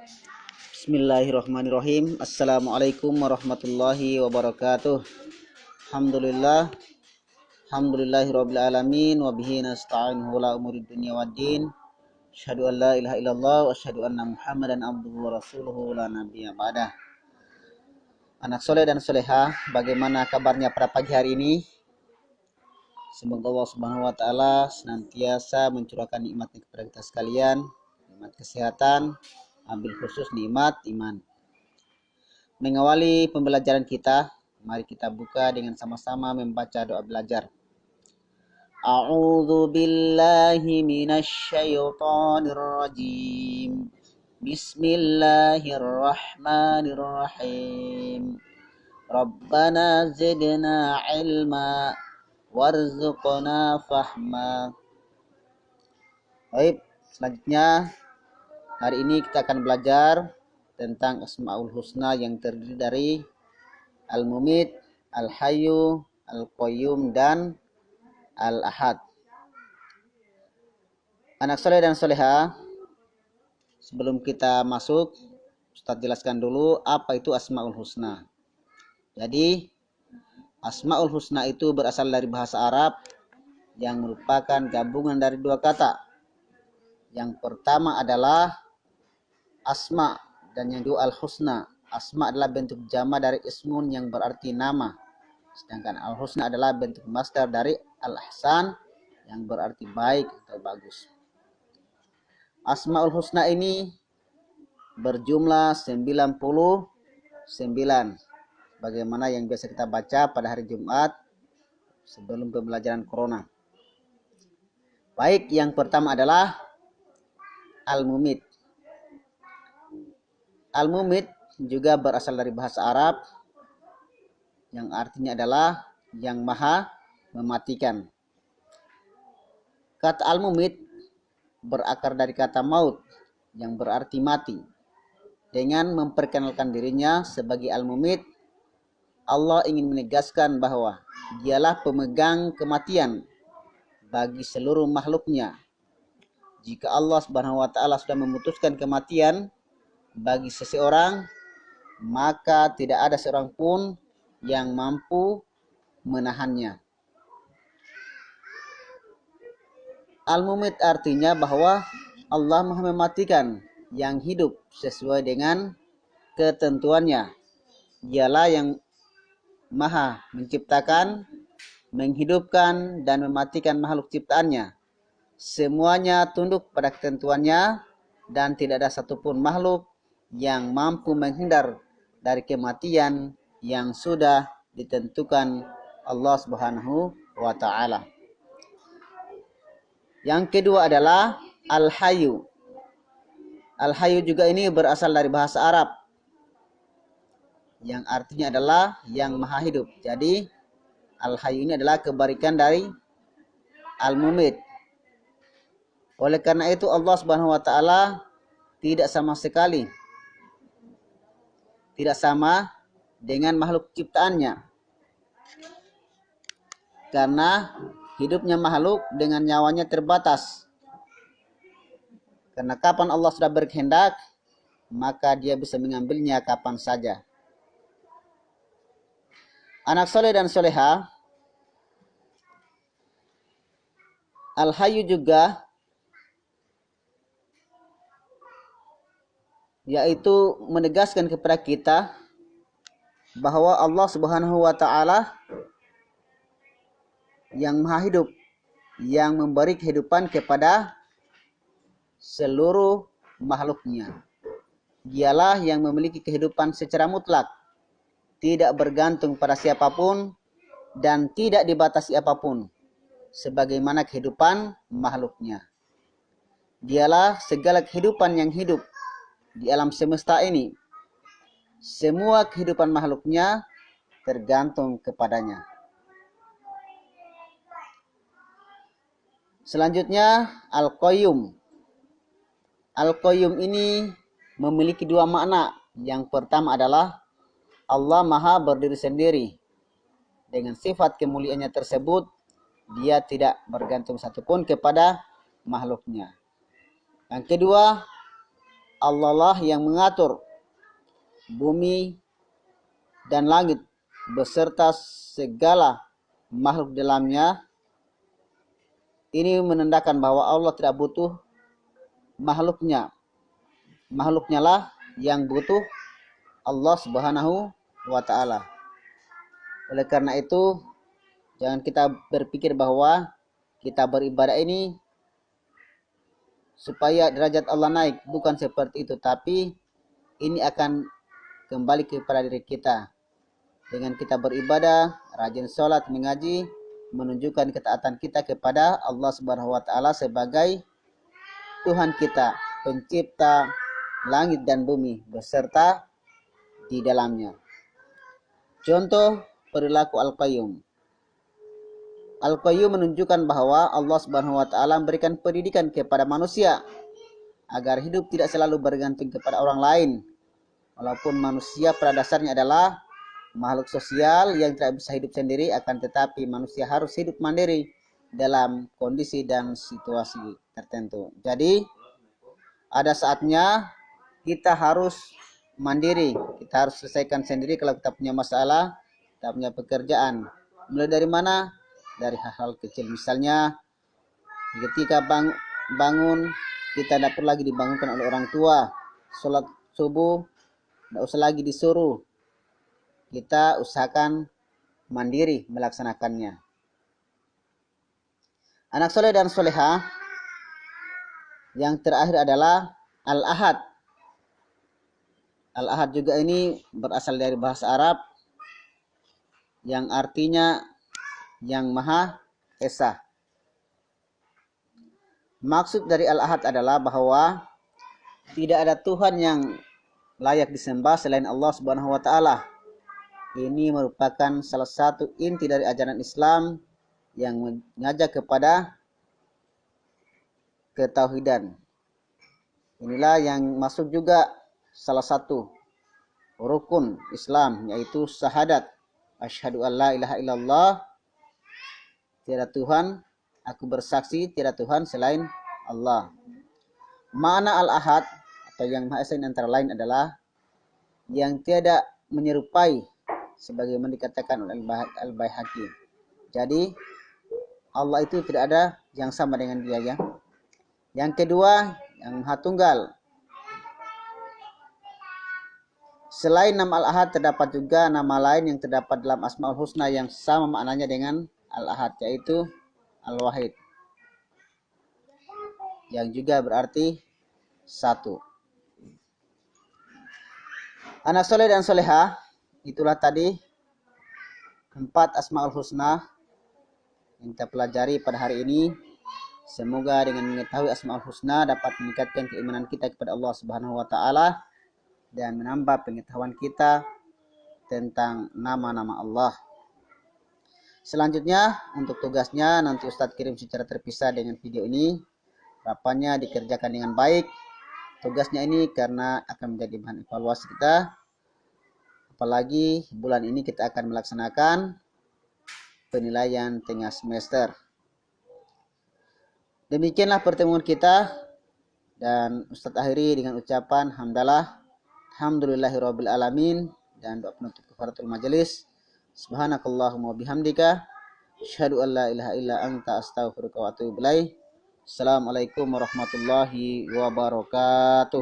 Bismillahirrahmanirrahim. Assalamualaikum warahmatullahi wabarakatuh. Alhamdulillah. Alhamdulillahirabbil alamin wa bihi nasta'inuhu ala umuri dunya waddin. Asyhadu an la ilaha illallah wa asyhadu anna Muhammadan abduhu wa rasuluhu la nabiyya ba'dah. Anak soleh dan soleha, bagaimana kabarnya pada pagi hari ini? Semoga Allah Subhanahu wa taala senantiasa mencurahkan nikmatnya kepada kita sekalian, nikmat kesehatan, ambil khusus nikmat iman. Mengawali pembelajaran kita, mari kita buka dengan sama-sama membaca doa belajar. A'udzu billahi minasy syaithanir rajim. Bismillahirrahmanirrahim. Rabbana zidna ilma warzuqna fahma. Baik, selanjutnya hari ini kita akan belajar tentang Asmaul Husna yang terdiri dari Al-Mumit, Al-Hayyu, Al-Qayyum, dan Al-Ahad. Anak soleh dan soleha, sebelum kita masuk, Ustaz jelaskan dulu apa itu Asmaul Husna. Jadi, Asmaul Husna itu berasal dari bahasa Arab yang merupakan gabungan dari dua kata. Yang pertama adalah Asma dan yang kedua Al-Husna. Asma adalah bentuk jama dari ismun yang berarti nama. Sedangkan Al-Husna adalah bentuk masdar dari Al-Ahsan yang berarti baik atau bagus. Asmaul Husna ini berjumlah 99. Bagaimana yang biasa kita baca pada hari Jumat sebelum pembelajaran corona. Baik, yang pertama adalah Al-Mumit. Al-Mumit juga berasal dari bahasa Arab yang artinya adalah yang maha mematikan. Kata Al-Mumit berakar dari kata maut yang berarti mati. Dengan memperkenalkan dirinya sebagai Al-Mumit, Allah ingin menegaskan bahwa dialah pemegang kematian bagi seluruh makhluknya. Jika Allah Subhanahu wa taala sudah memutuskan kematian bagi seseorang, maka tidak ada seorang pun yang mampu menahannya. Al-Mumit artinya bahwa Allah Maha mematikan yang hidup sesuai dengan ketentuannya. Dialah yang Maha menciptakan, menghidupkan, dan mematikan makhluk ciptaannya. Semuanya tunduk pada ketentuannya dan tidak ada satupun makhluk yang mampu menghindar dari kematian yang sudah ditentukan Allah Subhanahu wa taala. Yang kedua adalah Al-Hayyu. Al-Hayyu juga ini berasal dari bahasa Arab yang artinya adalah yang maha hidup. Jadi Al-Hayyu ini adalah kebalikan dari Al-Mumit. Oleh karena itu Allah Subhanahu wa taala tidak sama sekali tidak sama dengan makhluk ciptaannya. Karena hidupnya makhluk dengan nyawanya terbatas. Karena kapan Allah sudah berkehendak, maka dia bisa mengambilnya kapan saja. Anak soleh dan soleha, Al-Hayyu juga yaitu menegaskan kepada kita bahwa Allah Subhanahu wa taala yang maha hidup, yang memberi kehidupan kepada seluruh makhluknya. Dialah yang memiliki kehidupan secara mutlak, tidak bergantung pada siapapun dan tidak dibatasi apapun, sebagaimana kehidupan makhluknya. Dialah segala kehidupan yang hidup di alam semesta ini. Semua kehidupan makhluknya tergantung kepadanya. Selanjutnya Al-Qayyum. Al-Qayyum ini memiliki dua makna. Yang pertama adalah Allah Maha berdiri sendiri. Dengan sifat kemuliaannya tersebut, dia tidak bergantung satupun kepada makhluknya. Yang kedua, Allah lah yang mengatur bumi dan langit beserta segala makhluk dalamnya. Ini menandakan bahwa Allah tidak butuh makhluknya. Makhluknya lah yang butuh Allah Subhanahu wa ta'ala. Oleh karena itu, jangan kita berpikir bahwa kita beribadah ini supaya derajat Allah naik. Bukan seperti itu. Tapi ini akan kembali kepada diri kita. Dengan kita beribadah, rajin sholat, mengaji, menunjukkan ketaatan kita kepada Allah Subhanahu wa ta'ala sebagai Tuhan kita, pencipta langit dan bumi beserta di dalamnya. Contoh perilaku Al-Qayyum. Al-Qayyum menunjukkan bahwa Allah Subhanahu wa ta'ala memberikan pendidikan kepada manusia agar hidup tidak selalu bergantung kepada orang lain. Walaupun manusia pada dasarnya adalah makhluk sosial yang tidak bisa hidup sendiri, akan tetapi manusia harus hidup mandiri dalam kondisi dan situasi tertentu. Jadi ada saatnya kita harus mandiri, kita harus selesaikan sendiri kalau kita punya masalah, kita punya pekerjaan. Mulai dari mana? Dari hal-hal kecil. Misalnya ketika bangun, kita tidak perlu lagi dibangunkan oleh orang tua. Sholat subuh tidak usah lagi disuruh, kita usahakan mandiri melaksanakannya. Anak soleh dan soleha yang terakhir adalah Al-Ahad. Al-Ahad juga ini berasal dari bahasa Arab yang artinya yang Maha Esa. Maksud dari Al-Ahad adalah bahwa tidak ada Tuhan yang layak disembah selain Allah Subhanahu wa ta'ala. Ini merupakan salah satu inti dari ajaran Islam yang mengajak kepada ketauhidan. Inilah yang masuk juga salah satu rukun Islam, yaitu syahadat. Asyhadu an la ilaha illallah, tiada Tuhan, aku bersaksi tiada Tuhan selain Allah. Makna Al-Ahad atau yang Maha Esa antara lain adalah yang tiada menyerupai, sebagaimana dikatakan oleh Al-Baihaqi. Jadi Allah itu tidak ada yang sama dengan dia, ya. Yang kedua, yang Maha Tunggal. Selain nama Al-Ahad, terdapat juga nama lain yang terdapat dalam Asmaul Husna yang sama maknanya dengan Al-Ahad, yaitu Al-Wahid, yang juga berarti satu. Anak soleh dan soleha, itulah tadi 4 Asmaul Husna yang kita pelajari pada hari ini. Semoga dengan mengetahui Asmaul Husna dapat meningkatkan keimanan kita kepada Allah Subhanahu wa ta'ala dan menambah pengetahuan kita tentang nama-nama Allah. Selanjutnya, untuk tugasnya nanti Ustadz kirim secara terpisah dengan video ini. Harapannya dikerjakan dengan baik tugasnya ini karena akan menjadi bahan evaluasi kita. Apalagi bulan ini kita akan melaksanakan penilaian tengah semester. Demikianlah pertemuan kita, dan Ustadz akhiri dengan ucapan hamdalah, alhamdulillahirabbil alamin, dan doa penutup kafaratul majelis. Subhanakallahumma bihamdika asyhadu an la ilaha illa anta astaghfiruka wa atubu ilaik. Assalamualaikum warahmatullahi wabarakatuh.